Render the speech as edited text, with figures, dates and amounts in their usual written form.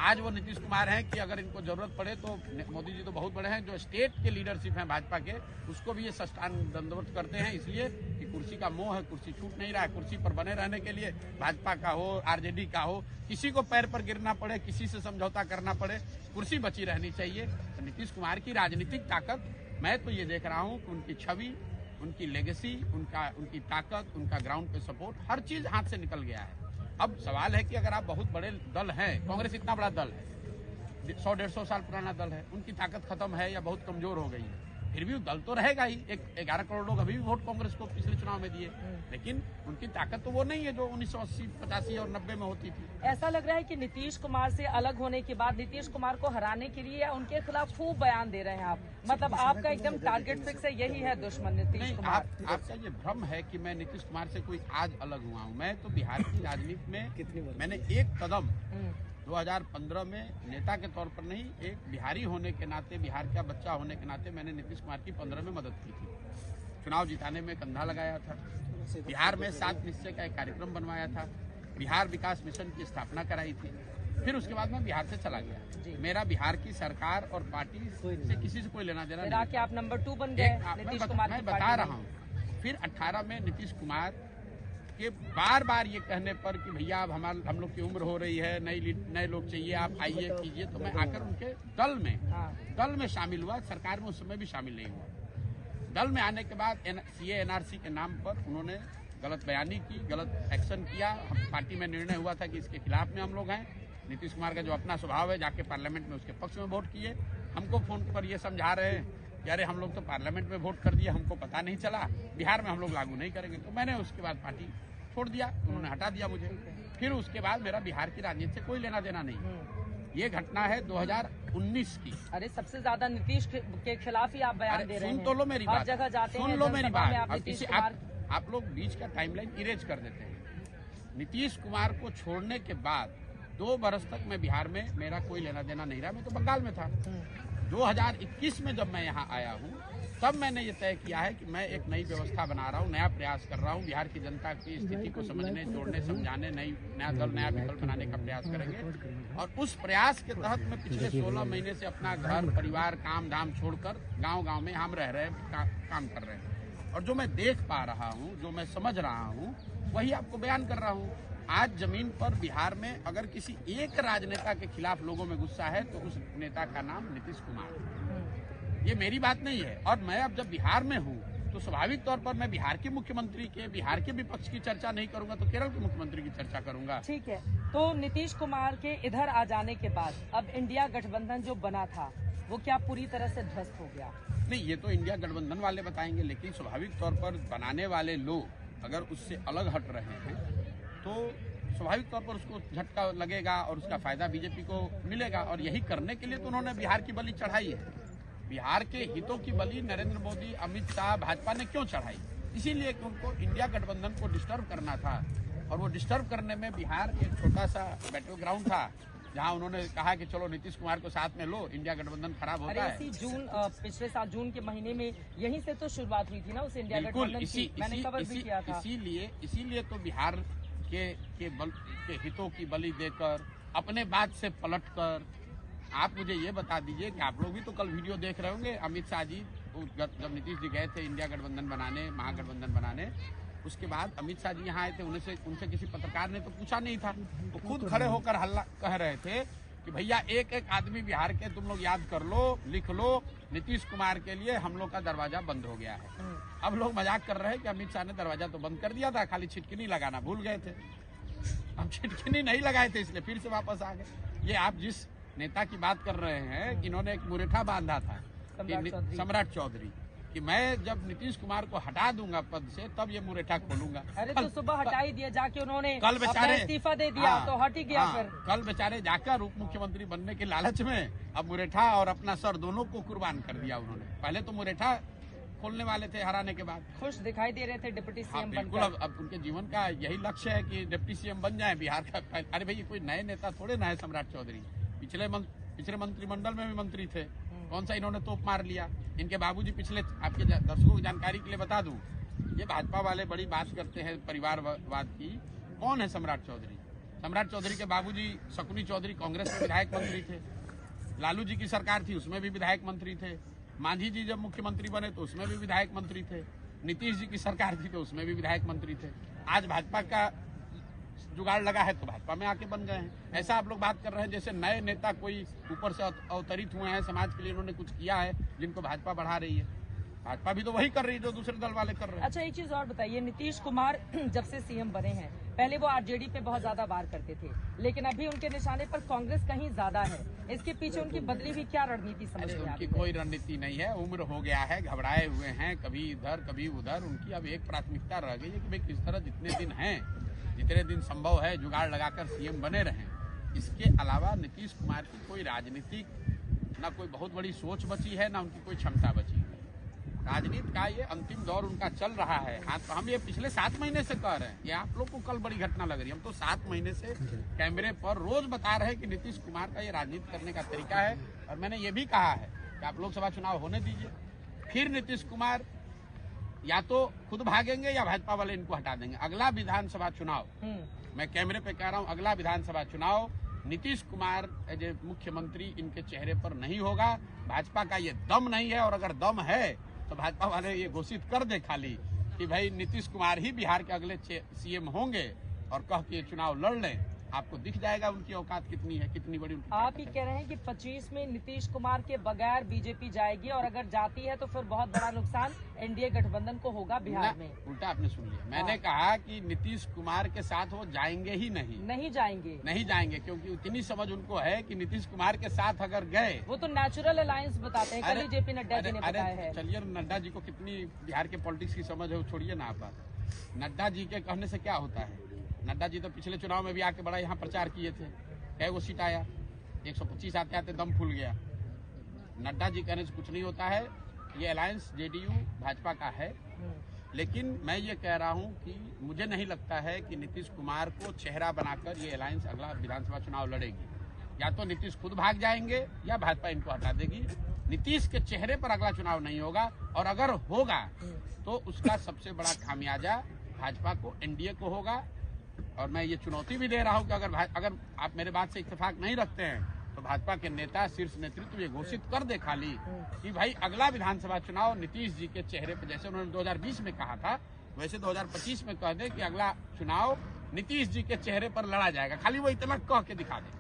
आज वो नीतीश कुमार हैं कि अगर इनको जरूरत पड़े तो मोदी जी तो बहुत बड़े हैं, जो स्टेट के लीडरशिप हैं भाजपा के, उसको भी ये सस्तान दंडवत करते हैं, इसलिए कि कुर्सी का मोह है, कुर्सी छूट नहीं रहा है। कुर्सी पर बने रहने के लिए भाजपा का हो, आरजेडी का हो, किसी को पैर पर गिरना पड़े, किसी से समझौता करना पड़े, कुर्सी बची रहनी चाहिए। तो नीतीश कुमार की राजनीतिक ताकत, मैं तो ये देख रहा हूँ कि उनकी छवि, उनकी लेगेसी, उनकी ताकत, उनका ग्राउंड पे सपोर्ट, हर चीज हाथ से निकल गया है। अब सवाल है कि अगर आप बहुत बड़े दल हैं, कांग्रेस इतना बड़ा दल है, 100-150 साल पुराना दल है, उनकी ताकत खत्म है या बहुत कमजोर हो गई है, फिर भी दल तो रहेगा ही। 11 करोड़ लोग अभी भी वोट कांग्रेस को पिछले चुनाव में दिए, लेकिन उनकी ताकत तो वो नहीं है जो 1980, 85 और 90 में होती थी। ऐसा लग रहा है कि नीतीश कुमार से अलग होने के बाद नीतीश कुमार को हराने के लिए या उनके खिलाफ खूब बयान दे रहे हैं आप, मतलब आपका एकदम टारगेट फिक्स है, यही है दुश्मन नीतीश कुमार? आपका ये भ्रम है कि मैं नीतीश कुमार से कोई आज अलग हुआ हूँ। मैं तो बिहार की राजनीति में मैंने एक कदम 2015 में नेता के तौर पर नहीं, एक बिहारी होने के नाते, बिहार का बच्चा होने के नाते मैंने नीतीश कुमार की 15 में मदद की थी। चुनाव जिताने में कंधा लगाया था, बिहार में 7 निश्चय का एक कार्यक्रम बनवाया था, बिहार विकास मिशन की स्थापना कराई थी। फिर उसके बाद मैं बिहार से चला गया। मेरा बिहार की सरकार और पार्टी से किसी से कोई लेना देना नहीं। फिर आप नंबर 2 बन गए नीतीश कुमार। मैं बता रहा हूँ, फिर 18 में नीतीश कुमार के बार बार ये कहने पर कि भैया अब हम लोग की उम्र हो रही है, नए लोग चाहिए, आप आइए कीजिए, तो मैं आकर उनके दल में शामिल हुआ। सरकार में उस समय भी शामिल नहीं हुआ। दल में आने के बाद CA NRC के नाम पर उन्होंने गलत बयानी की, गलत एक्शन किया। पार्टी में निर्णय हुआ था कि इसके खिलाफ में हम लोग हैं। नीतीश कुमार का जो अपना स्वभाव है, जाके पार्लियामेंट में उसके पक्ष में वोट किए। हमको फोन पर ये समझा रहे हैं कि अरे हम लोग तो पार्लियामेंट में वोट कर दिए, हमको पता नहीं चला, बिहार में हम लोग लागू नहीं करेंगे। तो मैंने उसके बाद पार्टी छोड़ दिया, उन्होंने हटा दिया मुझे। फिर उसके बाद मेरा बिहार की राजनीति से कोई लेना देना नहीं। ये घटना है 2019 की। अरे सबसे ज्यादा नीतीश के खिलाफ ही आप बयान दे रहे हैं। सुन तो लो मेरी बात, जगह जाते हैं, सुन लो मेरी बात। आप लोग बीच का टाइमलाइन इरेज कर देते हैं। नीतीश कुमार को छोड़ने के बाद 2 बरस तक मैं बिहार में, मेरा कोई लेना देना नहीं रहा। मैं तो बंगाल में था। 2021 में जब मैं यहाँ आया हूँ, तब मैंने ये तय किया है कि मैं एक नई व्यवस्था बना रहा हूँ, नया प्रयास कर रहा हूँ। बिहार की जनता की स्थिति को समझने, जोड़ने, समझाने, नया दल, नया विकल्प बनाने का प्रयास करेंगे। और उस प्रयास के तहत मैं पिछले 16 महीने से अपना घर परिवार, काम धाम छोड़कर गांव-गांव में हम रह रहे हैं, काम कर रहे हैं। और जो मैं देख पा रहा हूँ, जो मैं समझ रहा हूँ, वही आपको बयान कर रहा हूँ। आज जमीन पर बिहार में अगर किसी एक राजनेता के खिलाफ लोगों में गुस्सा है तो उस नेता का नाम नीतीश कुमार है। ये मेरी बात नहीं है। और मैं अब जब बिहार में हूँ तो स्वाभाविक तौर पर मैं बिहार के मुख्यमंत्री के, बिहार के विपक्ष की चर्चा नहीं करूंगा तो केरल के मुख्यमंत्री की चर्चा करूंगा। ठीक है, तो नीतीश कुमार के इधर आ जाने के बाद अब इंडिया गठबंधन जो बना था वो क्या पूरी तरह से ध्वस्त हो गया? नहीं, ये तो इंडिया गठबंधन वाले बताएंगे, लेकिन स्वाभाविक तौर पर बनाने वाले लोग अगर उससे अलग हट रहे हैं तो स्वाभाविक तौर पर उसको झटका लगेगा और उसका फायदा बीजेपी को मिलेगा। और यही करने के लिए तो उन्होंने बिहार की बलि चढ़ाई है। बिहार के हितों की बलि नरेंद्र मोदी, अमित शाह, भाजपा ने क्यों चढ़ाई? इसीलिए कि उनको इंडिया गठबंधन को डिस्टर्ब करना था। और वो डिस्टर्ब करने में बिहार एक छोटा सा बैटल ग्राउंड था, जहां उन्होंने कहा कि चलो नीतीश कुमार को साथ में लो, इंडिया गठबंधन खराब होता है। पिछले साल जून के महीने में यहीं से तो शुरुआत हुई थी ना उस इंडिया गठबंधन की, मैंने कवर भी किया था। इसीलिए तो बिहार के हितों की बलि देकर, अपने बात से पलटकर, आप मुझे ये बता दीजिए कि आप लोग भी तो कल वीडियो देख रहे होंगे, अमित शाह जी जब नीतीश जी गए थे इंडिया गठबंधन बनाने, महागठबंधन बनाने, उसके बाद अमित शाह जी यहाँ आए थे, उनसे किसी पत्रकार ने तो पूछा नहीं था। वो खुद खड़े होकर हल्ला कह रहे थे कि भैया एक एक आदमी बिहार के तुम लोग याद कर लो, लिख लो, नीतीश कुमार के लिए हम लोग का दरवाजा बंद हो गया है। अब लोग मजाक कर रहे हैं कि अमित शाह ने दरवाजा तो बंद कर दिया था, खाली छिटकिनी लगाना भूल गए थे। हम छिटकिनी नहीं लगाए थे, इसलिए फिर से वापस आ गए। ये आप जिस नेता की बात कर रहे हैं, इन्होंने एक मुरेठा बांधा था, सम्राट चौधरी, कि मैं जब नीतीश कुमार को हटा दूंगा पद से तब ये मुरेठा खोलूंगा। अरे तो सुबह हटा ही दिया जाके उन्होंने, कल बेचारे इस्तीफा दे दिया तो हट ही गया। फिर कल बेचारे जाकर उप मुख्यमंत्री बनने के लालच में अब मुरेठा और अपना सर दोनों को कुर्बान कर दिया उन्होंने। पहले तो मुरेठा खोलने वाले थे हराने के बाद। खुश दिखाई दे रहे थे डिप्टी सीएम बनकर। बिल्कुल, अब उनके जीवन का यही लक्ष्य है कि डिप्टी सीएम बन जाए बिहार का। अरे भाई, कोई नए नेता थोड़े ना है सम्राट चौधरी, पिछले मंत्रिमंडल में भी मंत्री थे। कौन सा इन्होंने तोप मार लिया? इनके बाबूजी पिछले, आपके दर्शकों की जानकारी के लिए बता दूं, ये भाजपा वाले बड़ी बात करते हैं परिवारवाद की। कौन है सम्राट चौधरी? सम्राट चौधरी के बाबूजी शकुनी चौधरी कांग्रेस में विधायक मंत्री थे। लालू जी की सरकार थी, उसमें भी विधायक मंत्री थे। मांझी जी जब मुख्यमंत्री बने तो उसमें भी विधायक मंत्री थे। नीतीश जी की सरकार थी तो उसमें भी विधायक मंत्री थे। आज भाजपा का जुगाड़ लगा है तो भाजपा में आके बन गए हैं। ऐसा आप लोग बात कर रहे हैं जैसे नए नेता कोई ऊपर से अवतरित हुए हैं, समाज के लिए उन्होंने कुछ किया है जिनको भाजपा बढ़ा रही है। भाजपा भी तो वही कर रही है जो दूसरे दल वाले कर रहे हैं। अच्छा, एक चीज और बताइए, नीतीश कुमार जब से सीएम बने हैं, पहले वो आरजेडी पे बहुत ज्यादा वार करते थे, लेकिन अभी उनके निशाने पर कांग्रेस कहीं ज्यादा है। इसके पीछे उनकी बदली हुई क्या रणनीति समझ में उनकी आती है? कोई रणनीति नहीं है, उम्र हो गया है, घबराए हुए हैं, कभी इधर कभी उधर। उनकी अब एक प्राथमिकता रह गई है कि भाई किस तरह जितने दिन संभव है जुगाड़ लगाकर सीएम बने रहें। इसके अलावा नीतीश कुमार की कोई राजनीतिक ना कोई बहुत बड़ी सोच बची है, ना उनकी कोई क्षमता बची है। राजनीति का ये अंतिम दौर उनका चल रहा है। हाँ, तो हम ये पिछले 7 महीने से कह रहे हैं, ये आप लोग को कल बड़ी घटना लग रही है। हम तो 7 महीने से कैमरे पर रोज बता रहे हैं कि नीतीश कुमार का ये राजनीति करने का तरीका है। और मैंने ये भी कहा है कि आप लोकसभा चुनाव होने दीजिए, फिर नीतीश कुमार या तो खुद भागेंगे या भाजपा वाले इनको हटा देंगे। अगला विधानसभा चुनाव, मैं कैमरे पे कह रहा हूँ, अगला विधानसभा चुनाव नीतीश कुमार एज ए मुख्यमंत्री इनके चेहरे पर नहीं होगा। भाजपा का ये दम नहीं है, और अगर दम है तो भाजपा वाले ये घोषित कर दे खाली कि भाई नीतीश कुमार ही बिहार के अगले सीएम होंगे, और कह के चुनाव लड़ लें। आपको दिख जाएगा उनकी औकात कितनी है, कितनी बड़ी उनकी। आप ही कह रहे हैं कि 25 में नीतीश कुमार के बगैर बीजेपी जाएगी, और अगर जाती है तो फिर बहुत बड़ा नुकसान एनडीए गठबंधन को होगा बिहार में। उल्टा आपने सुन लिया, मैंने कहा कि नीतीश कुमार के साथ वो जाएंगे ही नहीं जाएंगे, क्योंकि उतनी समझ उनको है कि नीतीश कुमार के साथ अगर गए, वो तो नेचुरल अलायंस बताते हैं। कल ही जेपी नड्डा जी ने बताया है। चलिए, नड्डा जी को कितनी बिहार के पॉलिटिक्स की समझ है वो छोड़िए ना आप। नड्डा जी के कहने से क्या होता है? नड्डा जी तो पिछले चुनाव में भी आके बड़ा यहाँ प्रचार किए थे। कई वो सीट आया, 125 आते आते दम फूल गया। नड्डा जी कहने से कुछ नहीं होता है। ये अलायंस जेडीयू भाजपा का है, लेकिन मैं ये कह रहा हूँ कि मुझे नहीं लगता है कि नीतीश कुमार को चेहरा बनाकर ये अलायंस अगला विधानसभा चुनाव लड़ेगी। या तो नीतीश खुद भाग जाएंगे या भाजपा इनको हटा देगी। नीतीश के चेहरे पर अगला चुनाव नहीं होगा, और अगर होगा तो उसका सबसे बड़ा खामियाजा भाजपा को, एनडीए को होगा। और मैं ये चुनौती भी दे रहा हूं कि अगर आप मेरे बात से इत्तेफाक नहीं रखते हैं तो भाजपा के नेता, शीर्ष नेतृत्व ये घोषित कर दे खाली कि भाई अगला विधानसभा चुनाव नीतीश जी के चेहरे पर, जैसे उन्होंने 2020 में कहा था वैसे 2025 में कह दे कि अगला चुनाव नीतीश जी के चेहरे पर लड़ा जाएगा। खाली वो इतना कह के दिखा दे।